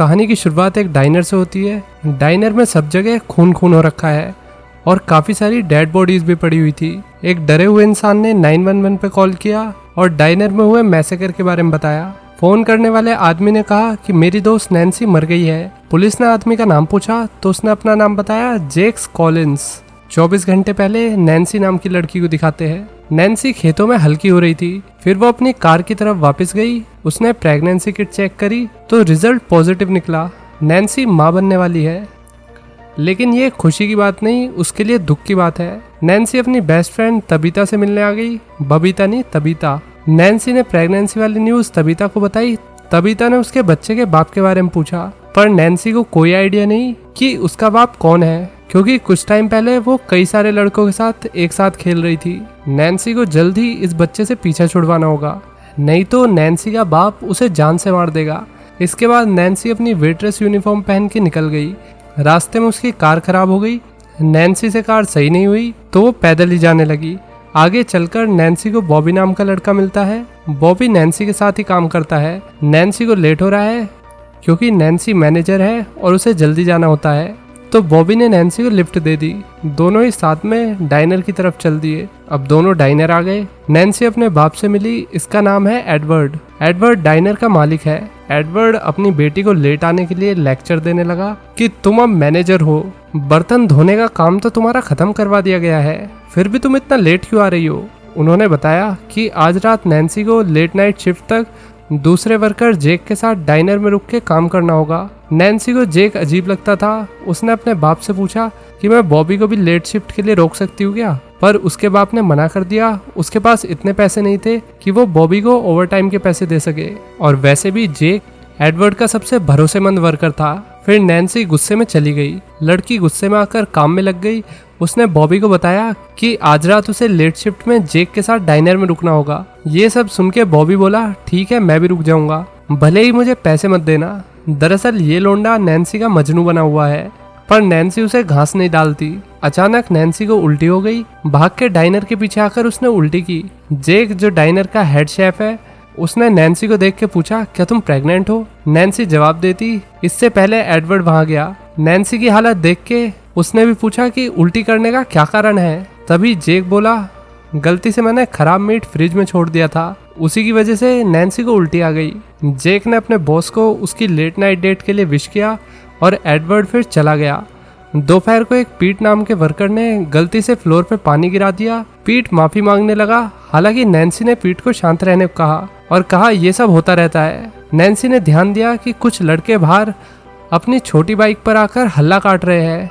कहानी की शुरुआत एक डाइनर से होती है। डाइनर में सब जगह खून खून हो रखा है और काफी सारी डेड बॉडीज भी पड़ी हुई थी। एक डरे हुए इंसान ने 911 पे कॉल किया और डाइनर में हुए मैसेकर के बारे में बताया। फोन करने वाले आदमी ने कहा कि मेरी दोस्त नैन्सी मर गई है। पुलिस ने आदमी का नाम पूछा तो उसने अपना नाम बताया, जेक्स कॉलिंस। 24 घंटे पहले नैन्सी नाम की लड़की को दिखाते हैं। नैन्सी खेतों में हल्की हो रही थी। फिर वो अपनी कार की तरफ वापस गई। उसने प्रेगनेंसी किट चेक करी तो रिजल्ट पॉजिटिव निकला। नैन्सी माँ बनने वाली है। लेकिन ये खुशी की बात नहीं, उसके लिए दुख की बात है। नैन्सी अपनी बेस्ट फ्रेंड तबीता से मिलने आ गई। बबीता नहीं, तबीता। नैन्सी ने प्रेगनेंसी वाली न्यूज तबीता को बताई। तबीता ने उसके बच्चे के बाप के बारे में पूछा, पर नैन्सी को कोई आइडिया नहीं कि उसका बाप कौन है, क्योंकि कुछ टाइम पहले वो कई सारे लड़कों के साथ एक साथ खेल रही थी। नैन्सी को जल्द ही इस बच्चे से पीछा छुड़वाना होगा, नहीं तो नैन्सी का बाप उसे जान से मार देगा। इसके बाद नैन्सी अपनी वेट्रेस यूनिफॉर्म पहन के निकल गई। रास्ते में उसकी कार खराब हो गई। नैन्सी से कार सही नहीं हुई तो वो पैदल ही जाने लगी। आगे चलकर नैन्सी को बॉबी नाम का लड़का मिलता है। बॉबी नैन्सी के साथ ही काम करता है। नैन्सी को लेट हो रहा है क्योंकि नैन्सी मैनेजर है और उसे जल्दी जाना होता है, तो बॉबी ने नैन्सी को लिफ्ट दे दी। दोनों ही साथ में डाइनर की तरफ चल दिए। अब दोनों डाइनर आ गए। नैन्सी अपने बाप से मिली। इसका नाम है एडवर्ड। एडवर्ड डाइनर का मालिक है। एडवर्ड अपनी बेटी को लेट आने के लिए लेक्चर देने लगा कि तुम अब मैनेजर हो, बर्तन धोने का काम तो तुम्हारा खत्म करवा दिया गया है, फिर भी तुम इतना लेट क्यों आ रही हो। उन्होंने बताया कि आज रात नैन्सी को लेट नाइट शिफ्ट तक दूसरे वर्कर जेक के साथ डाइनर में रुक के काम करना होगा। नैन्सी को जेक अजीब लगता था। उसने अपने बाप से पूछा कि मैं बॉबी को भी लेट शिफ्ट के लिए रोक सकती हूँ क्या, पर उसके बाप ने मना कर दिया। उसके पास इतने पैसे नहीं थे कि वो बॉबी को ओवरटाइम के पैसे दे सके, और वैसे भी जेक एडवर्ड का सबसे भरोसेमंद वर्कर था। फिर नैन्सी गुस्से में चली गई। लड़की गुस्से में आकर काम में लग गई। उसने बॉबी को बताया कि आज रात उसे लेट शिफ्ट में जेक के साथ डाइनर में रुकना होगा। ये सब सुन के बॉबी बोला, ठीक है मैं भी रुक जाऊंगा, भले ही मुझे पैसे मत देना। दरअसल ये लोंडा नैन्सी का मजनू बना हुआ है, पर नैन्सी उसे घास नहीं डालती। अचानक नैन्सी को उल्टी हो गई। भाग के डाइनर के पीछे आकर उसने उल्टी की। जेक जो डाइनर का हेड शेफ है, उसने नैन्सी को देख के पूछा, क्या तुम प्रेग्नेंट हो। नैन्सी जवाब देती। इससे पहले एडवर्ड वहां गया। नैन्सी की हालत देख के उसने भी पूछा कि उल्टी करने का क्या कारण है। तभी जेक बोला, गलती से मैंने खराब मीट फ्रिज में छोड़ दिया था, उसी की वजह से नैन्सी को उल्टी आ गई। जेक ने अपने बॉस को उसकी लेट नाइट डेट के लिए विश किया और एडवर्ड फिर चला गया। दोपहर को एक पीट नाम के वर्कर ने गलती से फ्लोर पे पानी गिरा दिया। पीट माफी मांगने लगा। हालांकि नैन्सी ने पीट को शांत रहने को कहा और कहा ये सब होता रहता है। नैन्सी ने ध्यान दिया कि कुछ लड़के बाहर अपनी छोटी बाइक पर आकर हल्ला काट रहे हैं,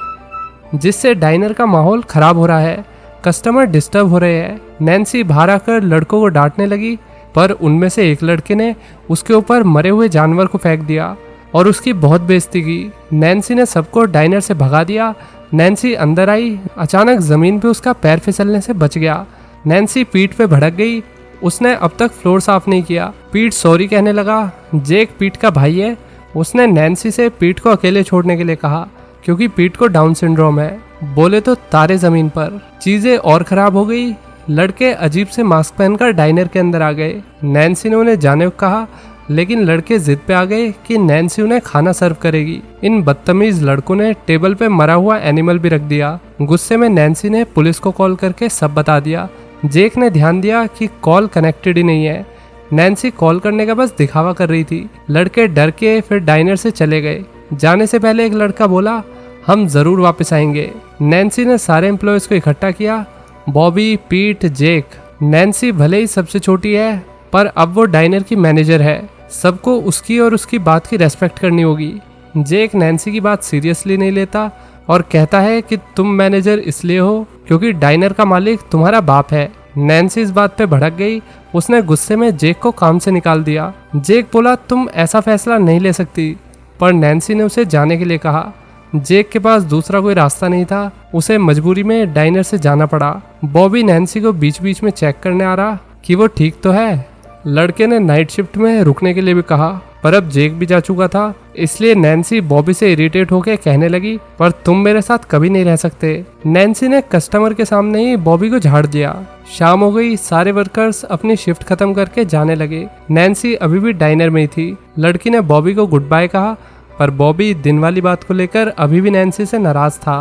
जिससे डाइनर का माहौल खराब हो रहा है। कस्टमर डिस्टर्ब हो रहे हैं। नैन्सी बाहर आकर लड़कों को डांटने लगी, पर उनमें से एक लड़के ने उसके ऊपर मरे हुए जानवर को फेंक दिया और उसकी बहुत बेइज्जती की। नैन्सी ने सबको डाइनर से भगा दिया। नैन्सी अंदर आई। अचानक जमीन पे उसका पैर फिसलने से बच गया। नैन्सी पीट पे भड़क गई। उसने अब तक फ्लोर साफ नहीं किया। पीट सॉरी कहने लगा। जेक पीट का भाई है। उसने नैन्सी से पीट को अकेले छोड़ने के लिए कहा, क्योंकि पीट को डाउन सिंड्रोम है। बोले तो तारे जमीन पर। चीजें और खराब हो गई। लड़के अजीब से मास्क पहनकर डाइनर के अंदर आ गए। नैन्सी ने उन्हें जाने को कहा, लेकिन लड़के जिद पे आ गए कि नैन्सी उन्हें खाना सर्व करेगी। इन बदतमीज लड़कों ने टेबल पे मरा हुआ एनिमल भी रख दिया। गुस्से में नैन्सी ने पुलिस को कॉल करके सब बता दिया। जेक ने ध्यान दिया कि कॉल कनेक्टेड ही नहीं है। नैन्सी कॉल करने का बस दिखावा कर रही थी। लड़के डर के फिर डाइनर से चले गए। जाने से पहले एक लड़का बोला, हम जरूर वापस आएंगे। नैन्सी ने सारे एम्प्लॉयज को इकट्ठा किया, बॉबी, पीट, जेक। नैन्सी भले ही सबसे छोटी है, पर अब वो डाइनर की मैनेजर है। सबको उसकी और उसकी बात की रेस्पेक्ट करनी होगी। जेक नैन्सी की बात सीरियसली नहीं लेता और कहता है कि तुम मैनेजर इसलिए हो क्योंकि डाइनर का मालिक तुम्हारा बाप है। नैन्सी इस बात पे भड़क गई। उसने गुस्से में जेक को काम से निकाल दिया। जेक बोला, तुम ऐसा फैसला नहीं ले सकती, पर नैन्सी ने उसे जाने के लिए कहा। जेक के पास दूसरा कोई रास्ता नहीं था। उसे मजबूरी में डाइनर से जाना पड़ा। बॉबी नैन्सी को बीच बीच में चेक करने आ रहा कि वो ठीक तो है। लड़के ने नाइट शिफ्ट में रुकने के लिए भी कहा, पर अब जेक भी जा चुका था। इसलिए नैन्सी बॉबी से इरिटेट होकर कहने लगी, पर तुम मेरे साथ कभी नहीं रह सकते। नैन्सी ने कस्टमर के सामने ही बॉबी को झाड़ दिया। शाम हो गई। सारे वर्कर्स अपनी शिफ्ट खत्म करके जाने लगे। नैन्सी अभी भी डाइनर में ही थी। लड़की ने बॉबी को गुड बाय कहा, पर बॉबी दिन वाली बात को लेकर अभी भी नैन्सी से नाराज था।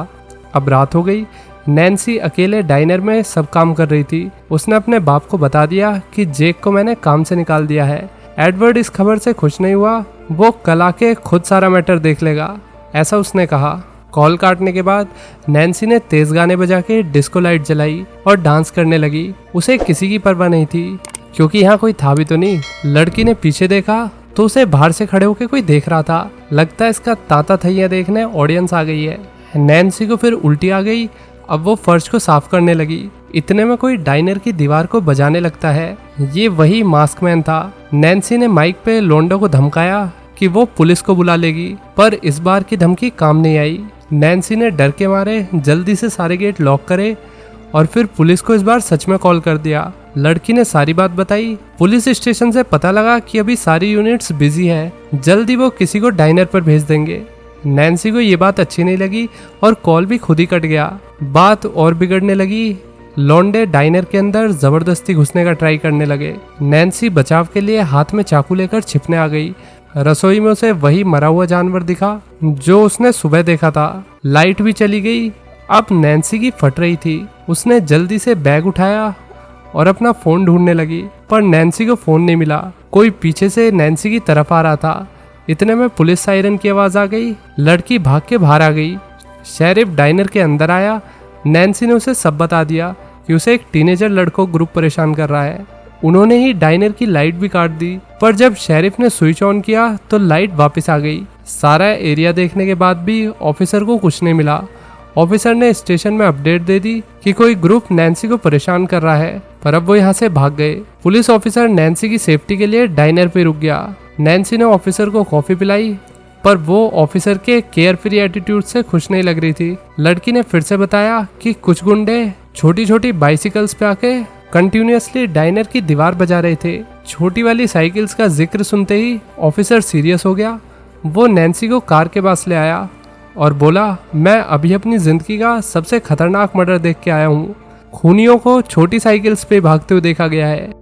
अब रात हो गई। नैन्सी अकेले डाइनर में सब काम कर रही थी। उसने अपने बाप को बता दिया कि जेक को मैंने काम से निकाल दिया है। एडवर्ड इस खबर से खुश नहीं हुआ, वो कल आके खुद सारा मैटर देख लेगा, ऐसा उसने कहा। कॉल काटने के बाद नैन्सी ने तेज गाने बजा के डिस्को लाइट जलाई और डांस करने लगी। उसे किसी की परवाह नहीं थी क्योंकि यहाँ कोई था भी तो नहीं। लड़की ने पीछे देखा तो उसे बाहर से खड़े होकर कोई देख रहा था। लगता है इसका ताता थैया देखने ऑडियंस आ गई है। नैन्सी को फिर उल्टी आ गई। अब वो फर्श को साफ करने लगी। इतने में कोई डाइनर की दीवार को बजाने लगता है। ये वही मास्कमैन था। नैन्सी ने माइक पे लोंडो को धमकाया कि वो पुलिस को बुला लेगी, पर इस बार की धमकी काम नहीं आई। नैन्सी ने डर के मारे जल्दी से सारे गेट लॉक करे और फिर पुलिस को इस बार सच में कॉल कर दिया। लड़की ने सारी बात बताई। पुलिस स्टेशन से पता लगा कि अभी सारी यूनिट्स बिजी है, जल्दी वो किसी को डाइनर पर भेज देंगे। नैन्सी को ये बात अच्छी नहीं लगी और कॉल भी खुद ही कट गया। बात और बिगड़ने लगी। लौंडे डाइनर के अंदर जबरदस्ती घुसने का ट्राई करने लगे। नैन्सी बचाव के लिए हाथ में चाकू लेकर छिपने आ गई। रसोई में उसे वही मरा हुआ जानवर दिखा जो उसने सुबह देखा था। लाइट भी चली गई। अब नैन्सी की फट रही थी। उसने जल्दी से बैग उठाया और अपना फोन ढूंढने लगी, पर नैन्सी को फोन नहीं मिला। कोई पीछे से नैन्सी की तरफ आ रहा था। इतने में पुलिस सायरन की आवाज आ गई। लड़की भाग के बाहर आ गई। शेरिफ डाइनर के अंदर आया। नैन्सी ने उसे सब बता दिया कि उसे एक टीनेजर लड़कों ग्रुप परेशान कर रहा है। उन्होंने ही डाइनर की लाइट भी काट दी, पर जब शेरिफ ने स्विच ऑन किया तो लाइट वापस आ गई। सारा एरिया देखने के बाद भी ऑफिसर को कुछ नहीं मिला। ऑफिसर ने स्टेशन में अपडेट दे दी कि कोई ग्रुप नैन्सी को परेशान कर रहा है, पर अब वो यहाँ से भाग गए। पुलिस ऑफिसर नैन्सी की सेफ्टी के लिए डाइनर पे रुक गया। नैन्सी ने ऑफिसर को कॉफी पिलाई, पर वो ऑफिसर के केयर फ्री एटीट्यूड से खुश नहीं लग रही थी। लड़की ने फिर से बताया कि कुछ गुंडे छोटी छोटी बाइसिकल्स पे आके कंटिन्यूअसली डाइनर की दीवार बजा रहे थे। छोटी वाली साइकिल्स का जिक्र सुनते ही ऑफिसर सीरियस हो गया। वो नैन्सी को कार के पास ले आया और बोला, मैं अभी अपनी जिंदगी का सबसे खतरनाक मर्डर देख के आया हूँ। खूनियों को छोटी साइकिल्स पे भागते हुए देखा गया है।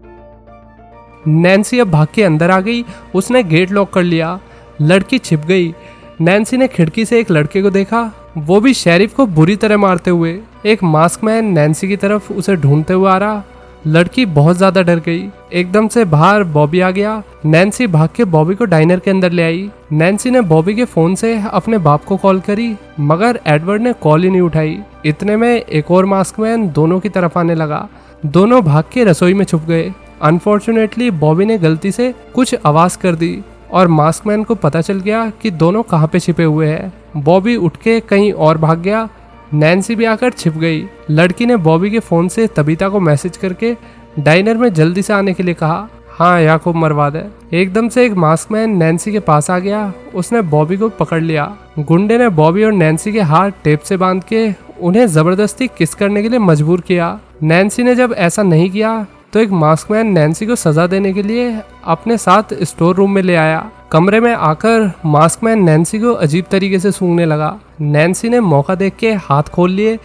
नैन्सी अब भाग के अंदर आ गई। उसने गेट लॉक कर लिया। लड़की छिप गई। नैन्सी ने खिड़की से एक लड़के को देखा, वो भी शेरिफ को बुरी तरह मारते हुए। एक मास्कमैन नैन्सी की तरफ उसे ढूंढते हुए आ रहा। लड़की बहुत ज्यादा डर गई। एकदम से बाहर बॉबी आ गया। नैन्सी भाग के बॉबी को डाइनर के अंदर ले आई। नैन्सी ने बॉबी के फोन से अपने बाप को कॉल करी, मगर एडवर्ड ने कॉल ही नहीं उठाई। इतने में एक और मास्कमैन दोनों की तरफ आने लगा। दोनों भाग के रसोई में छुप गए। अनफॉर्चुनेटली बॉबी ने गलती से कुछ आवाज कर दी और मास्कमैन को पता चल गया कि दोनों कहाँ पे छिपे हुए हैं। बॉबी उठ के कहीं और भाग गया। नैन्सी भी आकर छिप गई। लड़की ने बॉबी के फोन से तबीता को मैसेज करके डाइनर में जल्दी से आने के लिए कहा। हाँ, याकूब मरवा दे। एकदम से एक मास्कमैन नैन्सी के पास आ गया। उसने बॉबी को पकड़ लिया। गुंडे ने बॉबी और नैन्सी के हाथ टेप से बांध के उन्हें जबरदस्ती किस करने के लिए मजबूर किया। नैन्सी ने जब ऐसा नहीं किया तो एक मास्कमैन नैन्सी को सजा देने के लिए अपने साथ स्टोर रूम में ले आया। कमरे में आकर मास्कमैन नैन्सी को अजीब तरीके से सूंघने लगा। नैन्सी ने मौका देख के हाथ खोल लिए।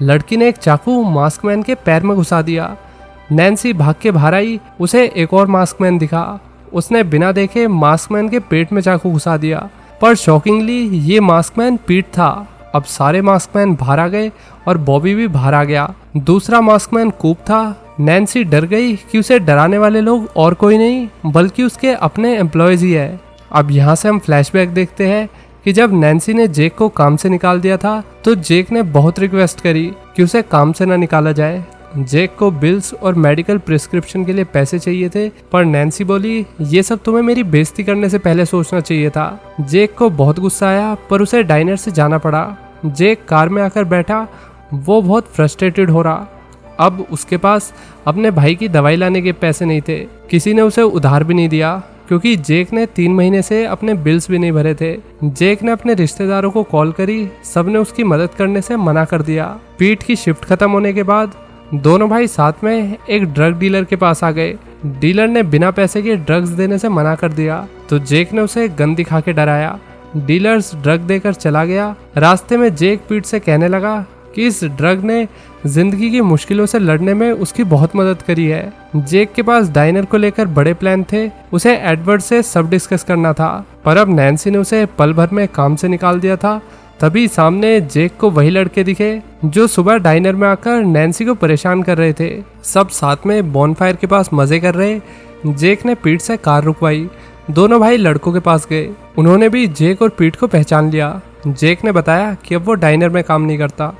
लड़की ने एक चाकू मास्कमैन के पैर में घुसा दिया। नैन्सी भाग के बाहर आई। उसे एक और मास्कमैन दिखा। उसने बिना देखे मास्कमैन के पेट में चाकू घुसा दिया, पर शॉकिंगली ये मास्कमैन पीठ था। अब सारे मास्कमैन बाहर आ गए और बॉबी भी बाहर आ गया। दूसरा मास्कमैन कूप था। नैन्सी डर गई कि उसे डराने वाले लोग और कोई नहीं बल्कि उसके अपने एम्प्लॉयज ही है। अब यहाँ से हम फ्लैशबैक देखते हैं कि जब नैन्सी ने जेक को काम से निकाल दिया था तो जेक ने बहुत रिक्वेस्ट करी कि उसे काम से ना निकाला जाए। जेक को बिल्स और मेडिकल प्रिस्क्रिप्शन के लिए पैसे चाहिए थे, पर नैन्सी बोली, ये सब तुम्हें मेरी बेइज्जती करने से पहले सोचना चाहिए था। जेक को बहुत गुस्सा आया, पर उसे डाइनर से जाना पड़ा। जेक कार में आकर बैठा। वो बहुत फ्रस्ट्रेटेड हो रहा। अब उसके पास अपने भाई की दवाई लाने के पैसे नहीं थे। किसी ने उसे उधार भी नहीं दिया क्योंकि जेक ने 3 महीने से अपने बिल्स भी नहीं भरे थे। जेक ने अपने रिश्तेदारों को कॉल करी। सबने उसकी मदद करने से मना कर दिया। पीठ की शिफ्ट खत्म होने के बाद दोनों भाई साथ में एक ड्रग डीलर के पास आ गए। डीलर ने बिना पैसे के ड्रग्स देने से मना कर दिया तो जेक ने उसे गन दिखा के डराया। डीलर्स ड्रग देकर चला गया। रास्ते में जेक पीठ से कहने लगा कि इस ड्रग ने जिंदगी की मुश्किलों से लड़ने में उसकी बहुत मदद करी है। जेक के पास डाइनर को लेकर बड़े प्लान थे, उसे एडवर्ड से सब डिस्कस करना था, पर अब नैन्सी ने उसे पल भर में काम से निकाल दिया था। तभी सामने जेक को वही लड़के दिखे जो सुबह डाइनर में आकर नैन्सी को परेशान कर रहे थे। सब साथ में बॉनफायर के पास मजे कर रहे। जेक ने पीट से कार रुकवाई। दोनों भाई लड़कों के पास गए। उन्होंने भी जेक और पीट को पहचान लिया। जेक ने बताया कि अब वो डाइनर में काम नहीं करता।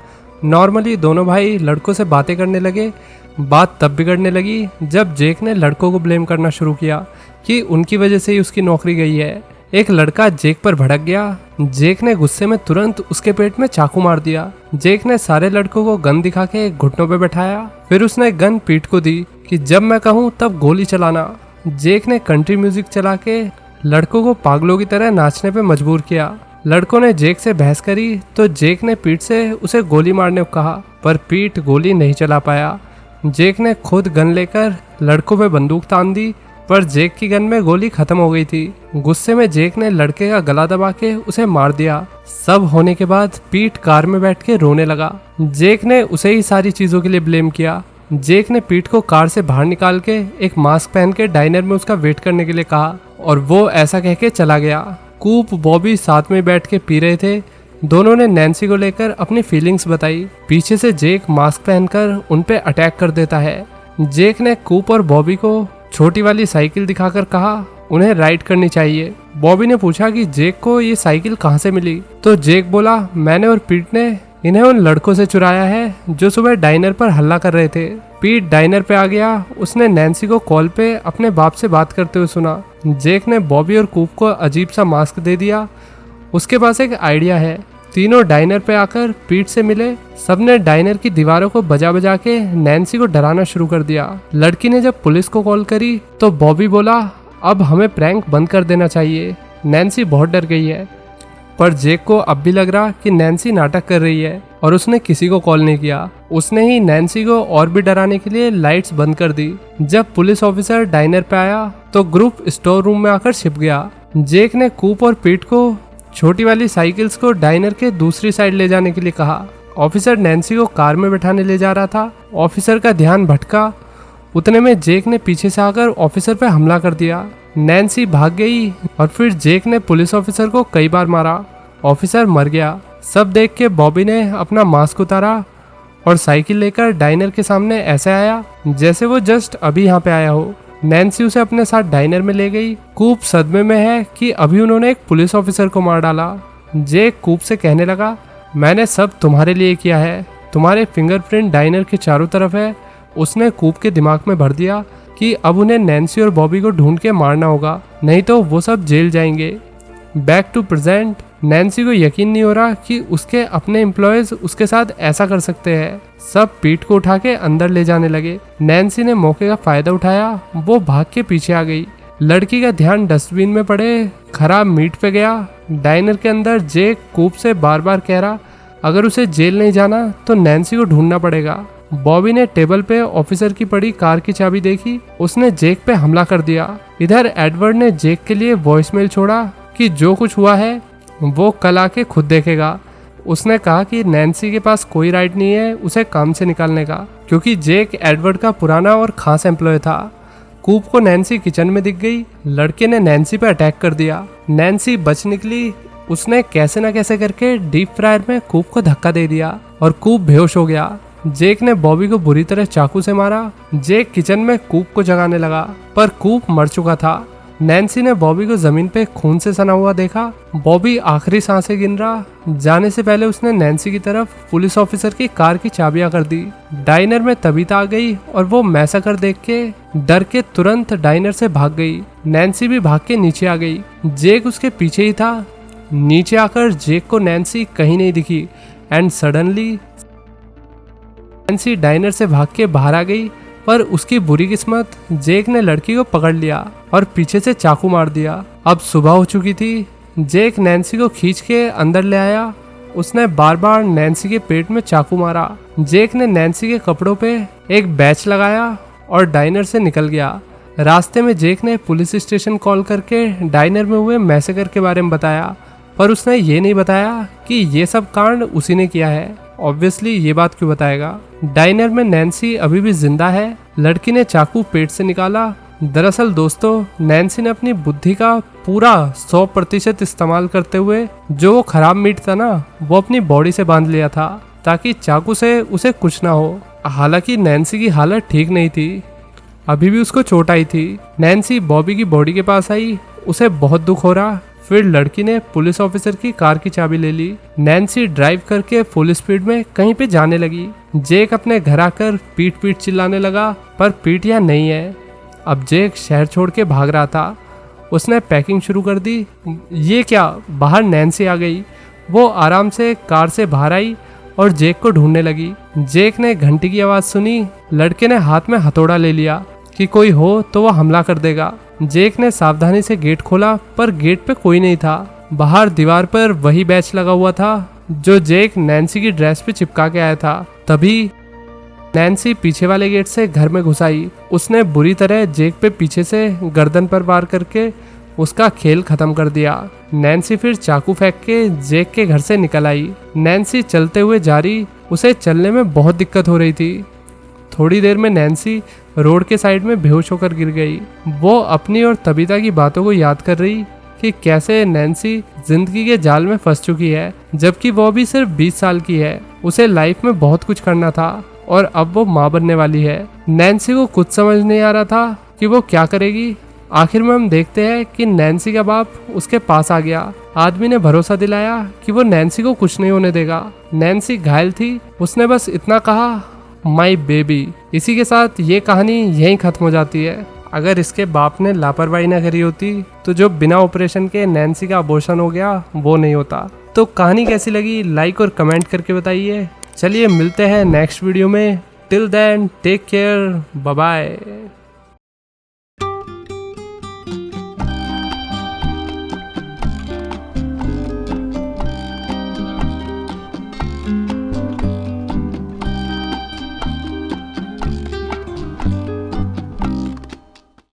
नॉर्मली दोनों भाई लड़कों से बातें करने लगे। बात तब बिगड़ने लगी जब जेक ने लड़कों को ब्लेम करना शुरू किया कि उनकी वजह से ही उसकी नौकरी गई है। एक लड़का जेक पर भड़क गया। जेक ने गुस्से में तुरंत उसके पेट में चाकू मार दिया। जेक ने सारे लड़कों को गन दिखा के घुटनों पे बैठाया। फिर उसने गन पीट को दी कि जब मैं कहूँ तब गोली चलाना। जेक ने कंट्री म्यूजिक चला के लड़कों को पागलों की तरह नाचने पे मजबूर किया। लड़कों ने जेक से बहस करी तो जेक ने पीट से उसे गोली मारने को कहा, पर पीट गोली नहीं चला पाया। जेक ने खुद गन लेकर लड़कों पे बंदूक तान दी, पर जेक की गन में गोली खत्म हो गई थी। गुस्से में जेक ने लड़के का गला दबा के उसे मार दिया। सब होने के बाद पीट कार में बैठ के रोने लगा। जेक ने उसे ही सारी चीजों के लिए ब्लेम किया। जेक ने पीट को कार से बाहर निकाल के एक मास्क पहन के डाइनर में उसका वेट करने के लिए कहा और वो ऐसा कह के चला गया। कूप बॉबी साथ में बैठ के पी रहे थे। दोनों ने नैन्सी को लेकर अपनी फीलिंग्स बताई। पीछे से जेक मास्क पहनकर उन पे अटैक कर देता है। जेक ने कूप और बॉबी को छोटी वाली साइकिल दिखाकर कहा उन्हें राइड करनी चाहिए। बॉबी ने पूछा कि जेक को ये साइकिल कहाँ से मिली, तो जेक बोला मैंने और पीट ने इन्हें उन लड़कों से चुराया है जो सुबह डाइनर पर हल्ला कर रहे थे। पीट डाइनर पे आ गया। उसने नैन्सी को कॉल पे अपने बाप से बात करते हुए सुना। जेक ने बॉबी और कूप को अजीब सा मास्क दे दिया। उसके पास एक आइडिया है। तीनों डाइनर पे आकर पीट से मिले। सबने डाइनर की दीवारों को बजा बजा के नैन्सी को डराना शुरू कर दिया। लड़की ने जब पुलिस को कॉल करी तो बॉबी बोला अब हमें प्रैंक बंद कर देना चाहिए, नैन्सी बहुत डर गई है। पर जेक को अब भी लग रहा कि नैन्सी नाटक कर रही है और उसने किसी को कॉल नहीं किया। उसने ही नैन्सी को और भी डराने के लिए लाइट्स बंद कर दी। जब पुलिस ऑफिसर डाइनर पे आया तो ग्रुप स्टोर रूम में आकर छिप गया। जेक ने कूप और पीट को छोटी वाली साइकिल्स को डाइनर के दूसरी साइड ले जाने के लिए कहा। ऑफिसर नैन्सी को कार में बैठाने ले जा रहा था। ऑफिसर का ध्यान भटका। उतने में जेक ने पीछे से आकर ऑफिसर पर हमला कर दिया। नैन्सी भाग गई और फिर जेक ने पुलिस ऑफिसर को कई बार मारा। ऑफिसर मर गया। सब देख के बॉबी ने अपना मास्क उतारा और साइकिल लेकर डाइनर के सामने ऐसे आया जैसे वो जस्ट अभी यहाँ पे आया हो। नैन्सी उसे अपने साथ डाइनर में ले गई। कूप सदमे में है कि अभी उन्होंने एक पुलिस ऑफिसर को मार डाला। जेक कूप से कहने लगा मैंने सब तुम्हारे लिए किया है, तुम्हारे फिंगरप्रिंट डाइनर के चारों तरफ है। उसने कूप के दिमाग में भर दिया कि अब उन्हें नैन्सी और बॉबी को ढूंढ के मारना होगा, नहीं तो वो सब जेल जाएंगे। Back to present. नैन्सी को यकीन नहीं हो रहा कि उसके अपने एम्प्लॉयज उसके साथ ऐसा कर सकते हैं। सब पीट को उठा के अंदर ले जाने लगे। नैन्सी ने मौके का फायदा उठाया। वो भाग के पीछे आ गई। लड़की का ध्यान डस्टबिन में पड़े खराब मीट पे गया। डाइनर के अंदर जेक कूप से बार बार कह रहा अगर उसे जेल नहीं जाना तो नैन्सी को ढूंढना पड़ेगा। बॉबी ने टेबल पे ऑफिसर की पड़ी कार की चाबी देखी। उसने जेक पे हमला कर दिया। इधर एडवर्ड ने जेक के लिए वॉइसमेल छोड़ा कि जो कुछ हुआ है वो कल आके खुद देखेगा। उसने कहा कि नैन्सी के पास कोई राइट नहीं है उसे काम से निकालने का, क्योंकि जेक एडवर्ड का पुराना और खास एम्प्लॉय था। कूप को नैन्सी किचन में दिख गई। लड़के ने नैन्सी पे अटैक कर दिया। नैन्सी बच निकली। उसने कैसे न कैसे करके डीप फ्रायर में कूप को धक्का दे दिया और कूप बेहोश हो गया। जेक ने बॉबी को बुरी तरह चाकू से मारा। जेक किचन में कूप को जगाने लगा, पर कूप मर चुका था। नैन्सी ने बॉबी को जमीन पे खून से सना हुआ देखा। बॉबी आखिरी सांसें गिन रहा। जाने से पहले उसने नैन्सी की तरफ पुलिस ऑफिसर की कार की चाबियां कर दी। डाइनर में तबीता आ गई और वो मैसेकर देख के डर के तुरंत डाइनर से भाग गई। नैन्सी भी भाग के नीचे आ गई। जेक उसके पीछे ही था। नीचे आकर जेक को नैन्सी कहीं नहीं दिखी एंड सडनली नैन्सी डाइनर से भाग के बाहर आ गई, पर उसकी बुरी किस्मत जेक ने लड़की को पकड़ लिया और पीछे से चाकू मार दिया। अब सुबह हो चुकी थी। जेक नैन्सी को खींच के अंदर ले आया। उसने बार बार नैन्सी के पेट में चाकू मारा। जेक ने नैन्सी के कपड़ों पे एक बैच लगाया और डाइनर से निकल गया। रास्ते में जेक ने पुलिस स्टेशन कॉल करके डाइनर में हुए मैसेकर के बारे में बताया, पर उसने ये नहीं बताया कि ये सब कांड उसी ने किया है। ऑब्वियसली ये बात क्यों बताएगा। डाइनर में नैन्सी अभी भी जिंदा है। लड़की ने चाकू पेट से निकाला। दरअसल दोस्तों, नैन्सी ने अपनी बुद्धि का पूरा 100% इस्तेमाल करते हुए जो वो खराब मीट था ना, वो अपनी बॉडी से बांध लिया था ताकि चाकू से उसे कुछ ना हो। हालांकि नैन्सी की हालत ठीक नहीं थी, अभी भी उसको चोट आई थी। नैन्सी बॉबी की बॉडी के पास आई, उसे बहुत दुख हो रहा। फिर लड़की ने पुलिस ऑफिसर की कार की चाबी ले ली। नैन्सी ड्राइव करके फुल स्पीड में कहीं पे जाने लगी। जेक अपने घर आकर पीट पीट चिल्लाने लगा, पर पीट यहाँ नहीं है। अब जेक शहर छोड़ के भाग रहा था। उसने पैकिंग शुरू कर दी। ये क्या, बाहर नैन्सी आ गई। वो आराम से कार से बाहर आई और जेक को ढूंढने लगी। जेक ने घंटी की आवाज सुनी। लड़के ने हाथ में हथौड़ा ले लिया कि कोई हो तो वह हमला कर देगा। जेक ने सावधानी से गेट खोला, पर गेट पे कोई नहीं था। बाहर दीवार पर वही बैच लगा हुआ था जो जेक नैन्सी की ड्रेस पे चिपका के आया था। तभी नैन्सी पीछे वाले गेट से घर में घुस आई। उसने बुरी तरह जेक पे पीछे से गर्दन पर वार करके उसका खेल खत्म कर दिया। नैन्सी फिर चाकू फेंक के जेक के घर से निकल आई। नैन्सी चलते हुए जा रही, उसे चलने में बहुत दिक्कत हो रही थी। थोड़ी देर में नैन्सी रोड के साइड में बेहोश होकर गिर गई। वो अपनी और तबीता की बातों को याद कर रही कि कैसे नैन्सी जिंदगी के जाल में फंस चुकी है, जबकि वो भी सिर्फ 20 साल की है। उसे लाइफ में बहुत कुछ करना था और अब वो माँ बनने वाली है। नैन्सी को कुछ समझ नहीं आ रहा था कि वो क्या करेगी। आखिर में हम देखते हैं कि नैन्सी का बाप उसके पास आ गया। आदमी ने भरोसा दिलाया कि वो नैन्सी को कुछ नहीं होने देगा। नैन्सी घायल थी, उसने बस इतना कहा, माई बेबी। इसी के साथ ये कहानी यहीं खत्म हो जाती है। अगर इसके बाप ने लापरवाही न करी होती तो जो बिना ऑपरेशन के नैन्सी का अबॉर्शन हो गया वो नहीं होता। तो कहानी कैसी लगी लाइक और कमेंट करके बताइए। चलिए मिलते हैं नेक्स्ट वीडियो में। Till then take care, bye bye.